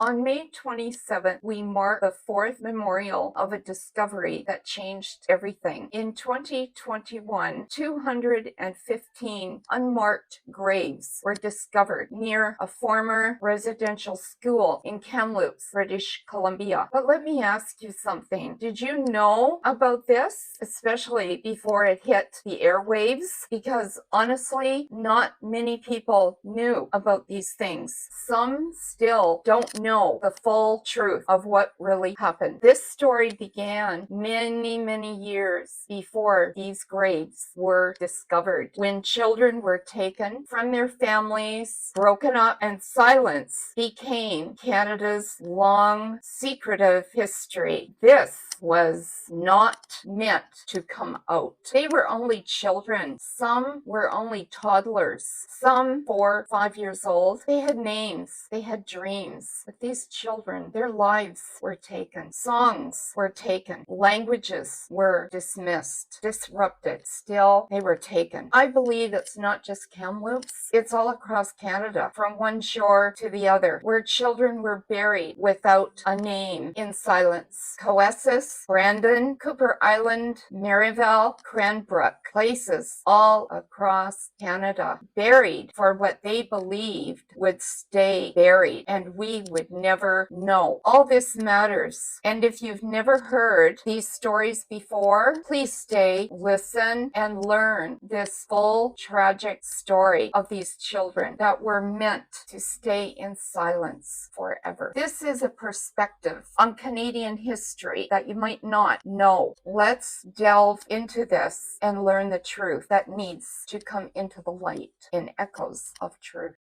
On May 27th, we mark the fourth memorial of a discovery that changed everything. In 2021, 215 unmarked graves were discovered near a former residential school in Kamloops, British Columbia. But let me ask you something. Did you know about this, especially before it hit the airwaves? Because honestly, not many people knew about these things. Some still don't know the full truth of what really happened. This story began many years before these graves were discovered, when children were taken from their families, broken up, and silence became Canada's long secretive history. This was not meant to come out. They were only children. Some were only toddlers. Some 4, 5 years old. They had names. They had dreams. But these children, their lives were taken. Songs were taken. Languages were dismissed, disrupted. Still, they were taken. I believe it's not just Kamloops. It's all across Canada, from one shore to the other, where children were buried without a name, in silence. Cowessess, Brandon, Kuper Island, Marieval, Cranbrook, places all across Canada, buried for what they believed would stay buried, and we would never know. All this matters. And if you've never heard these stories before, please stay, listen, and learn this full tragic story of these children that were meant to stay in silence forever. This is a perspective on Canadian history that you might not know. Let's delve into this and learn the truth that needs to come into the light in Echoes of Truth.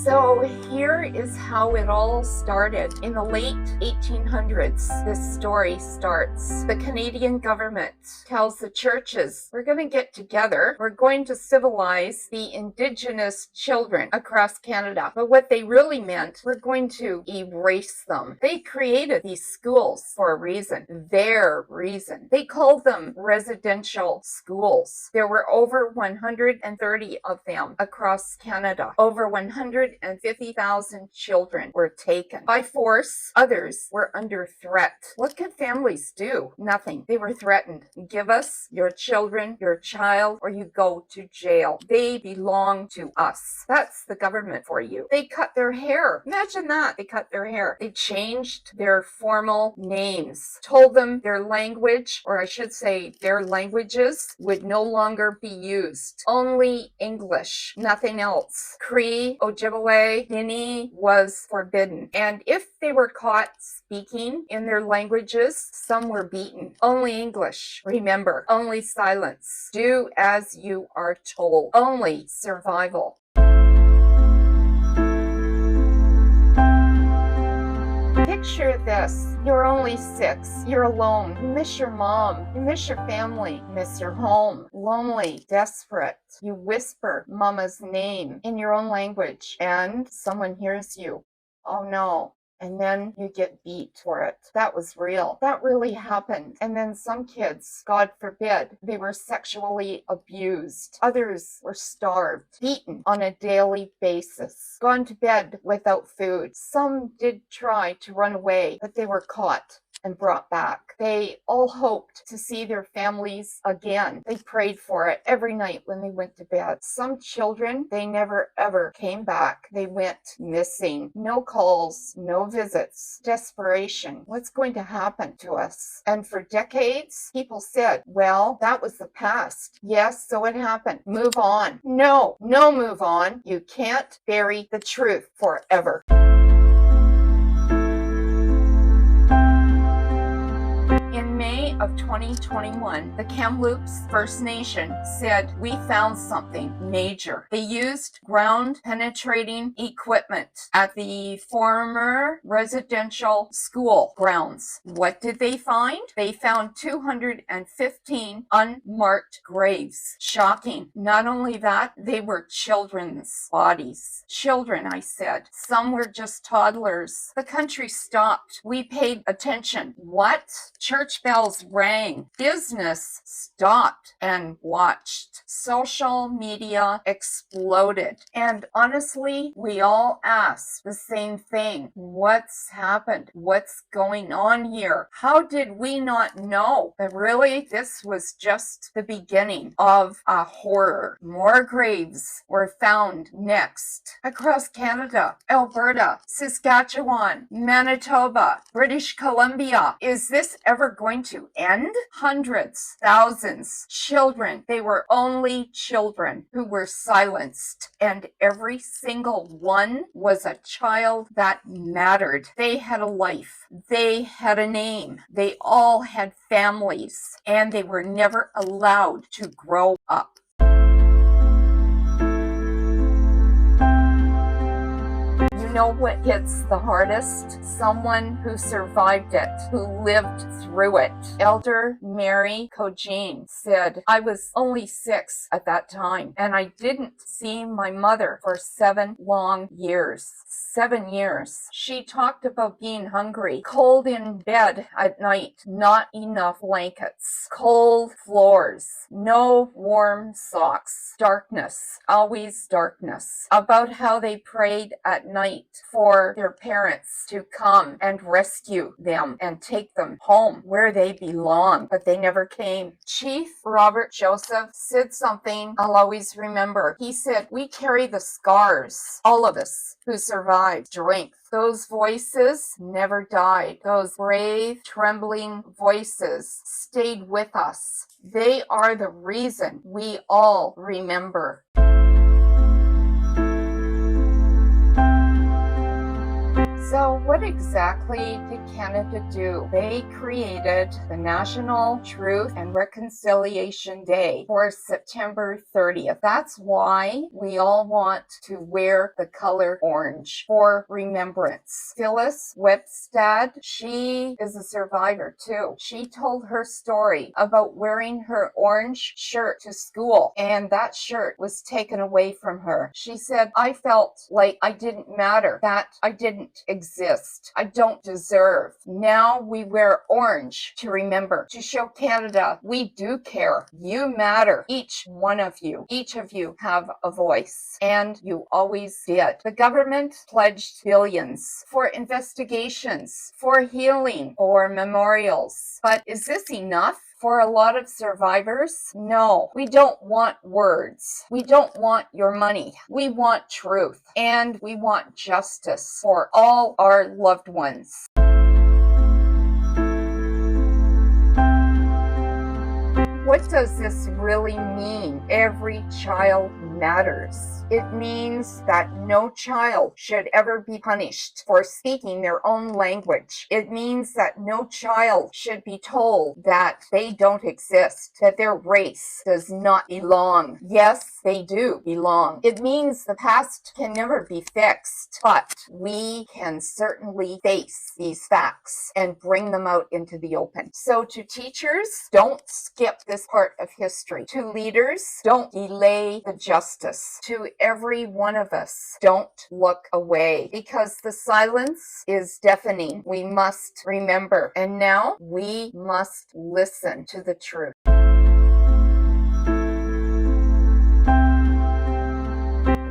So here is how it all started. In the late 1800s, this story starts. The Canadian government tells the churches, we're going to get together. We're going to civilize the Indigenous children across Canada. But what they really meant, we're going to erase them. They created these schools for a reason, their reason. They called them residential schools. There were over 130 of them across Canada. Over 150,000 children were taken by force. Others were under threat. What could families do? Nothing. They were threatened. Give us your children, your child, or you go to jail. They belong to us. That's the government for you. They cut their hair. Imagine that. They cut their hair. They changed their formal names, told them their language, or I should say their languages, would no longer be used. Only English, nothing else. Cree, Ojibwe, Guinea was forbidden. And if they were caught speaking in their languages, some were beaten. Only English. Remember, only silence. Do as you are told. Only survival. Picture this. You're only 6. You're alone. You miss your mom. You miss your family. You miss your home. Lonely. Desperate. You whisper mama's name in your own language, and someone hears you. Oh no. And then you get beat for it. That was real. That really happened. And then some kids, God forbid, they were sexually abused. Others were starved, beaten on a daily basis, gone to bed without food. Some did try to run away, but they were caught and brought back. They all hoped to see their families again. They prayed for it every night when they went to bed. Some children, they never ever came back. They went missing. No calls, no visits. Desperation. What's going to happen to us? And for decades, people said, well, that was the past. Yes, so it happened. Move on. No, no move on. You can't bury the truth forever. In May of 2021, the Kamloops First Nation said, we found something major. They used ground-penetrating equipment at the former residential school grounds. What did they find? They found 215 unmarked graves. Shocking. Not only that, they were children's bodies. Children, I said. Some were just toddlers. The country stopped. We paid attention. What? Church bells rang. Business stopped and watched. Social media exploded. And honestly, we all asked the same thing. What's happened? What's going on here? How did we not know? But really, this was just the beginning of a horror. More graves were found next across Canada, Alberta, Saskatchewan, Manitoba, British Columbia. Is this ever going to end? Hundreds, thousands, children. They were only children who were silenced, and every single one was a child that mattered. They had a life. They had a name. They all had families, and they were never allowed to grow up. You know what hits the hardest? Someone who survived it, who lived through it. Elder Mary Cogene said, I was only 6 at that time, and I didn't see my mother for 7 long years. 7 years. She talked about being hungry, cold in bed at night, not enough blankets, cold floors, no warm socks, darkness, always darkness. About how they prayed at night for their parents to come and rescue them and take them home where they belong, but they never came. Chief Robert Joseph said something I'll always remember. He said, we carry the scars, all of us who survived. Strength. Those voices never died. Those brave, trembling voices stayed with us. They are the reason we all remember. So what exactly did Canada do? They created the National Truth and Reconciliation Day for September 30th. That's why we all want to wear the color orange, for remembrance. Phyllis Webstad, she is a survivor too. She told her story about wearing her orange shirt to school, and that shirt was taken away from her. She said, I felt like I didn't matter, that I didn't exist. I don't deserve. Now we wear orange to remember, to show Canada we do care. You matter. Each one of you. Each of you have a voice, and you always did. The government pledged billions for investigations, for healing, for memorials. But is this enough? For a lot of survivors, no, we don't want words. We don't want your money. We want truth, and we want justice for all our loved ones. What does this really mean? Every child matters. It means that no child should ever be punished for speaking their own language. It means that no child should be told that they don't exist, that their race does not belong. Yes, they do belong. It means the past can never be fixed, but we can certainly face these facts and bring them out into the open. So to teachers, don't skip this part of history. To leaders, don't delay the justice. To every one of us, don't look away, because the silence is deafening. We must remember, and now we must listen to the truth.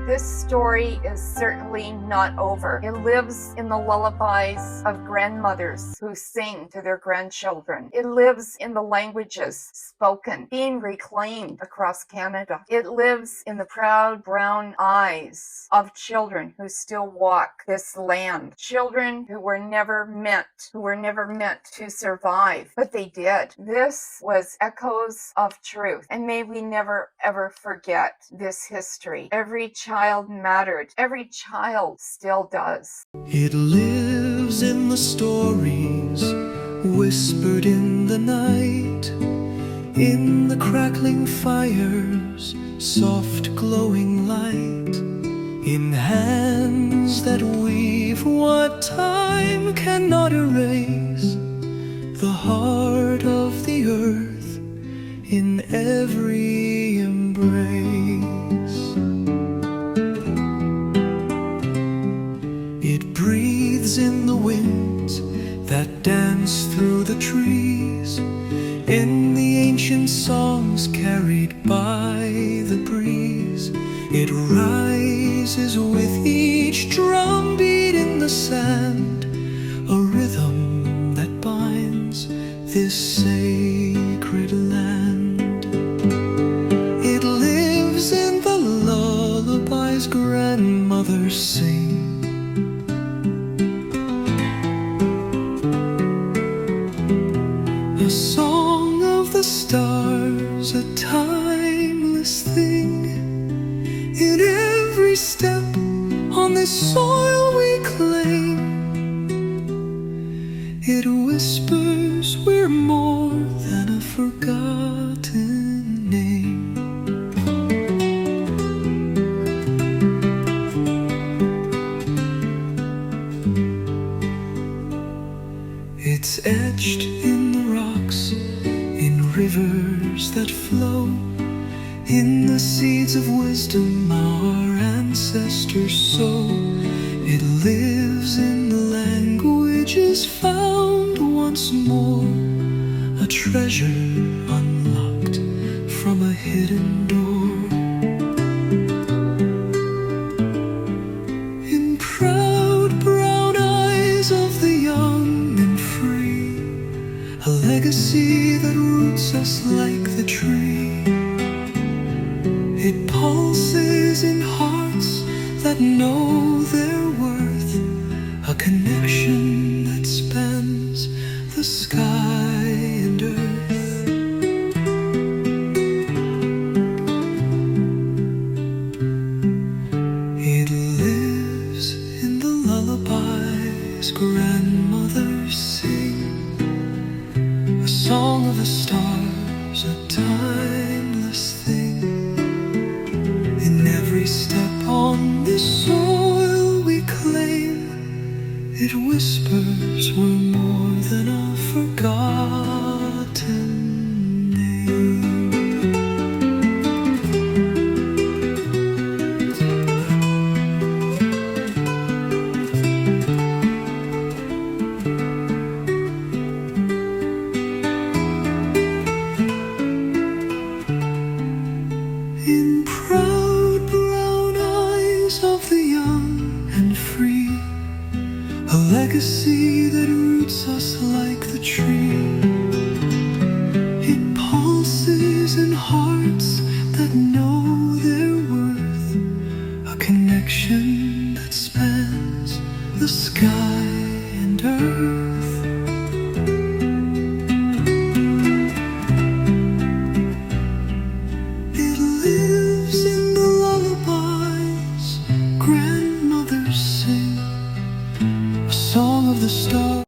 This story is certainly not over. It lives in the lullabies of grandmothers who sing to their grandchildren. It lives in the languages spoken, being reclaimed across Canada. It lives in the proud brown eyes of children who still walk this land. Children who were never meant to survive, but they did. This was Echoes of Truth, and may we never ever forget this history. Every child mattered. Every child still does. It lives in the stories whispered in the night, in the crackling fires, soft glowing light, in hands that weave what time cannot erase, the heart of the earth in every embrace. It breathes in the winds that dance through the trees, ancient songs carried by the breeze. It rises with each drum beat in the sand, a rhythm that binds this sacred land. It lives in the lullabies grandmothers sing, a song of the stars, a timeless thing. In every step on this soil we claim, it whispers we're more than a forgotten name. It's etched in the rocks, in rivers that flow, in the seeds of wisdom our ancestors sow. It lives in the languages found once more, a treasure unlocked from a hidden door. In proud brown eyes of the young and free, a legacy that roots us like the tree. It pulses in hearts that know their worth, a connection that spans the sky and earth. It lives in the lullabies grandmothers sing, a song of the stars, a timeless thing. In every step on this soil we claim, it whispers we're more than a forgotten name. In proud brown eyes of the young and free, a legacy that roots us like the tree. It pulses in hearts that know their worth, a connection that spans the sky and earth. It lives in the lullabies grandmothers sing, a song of the stars.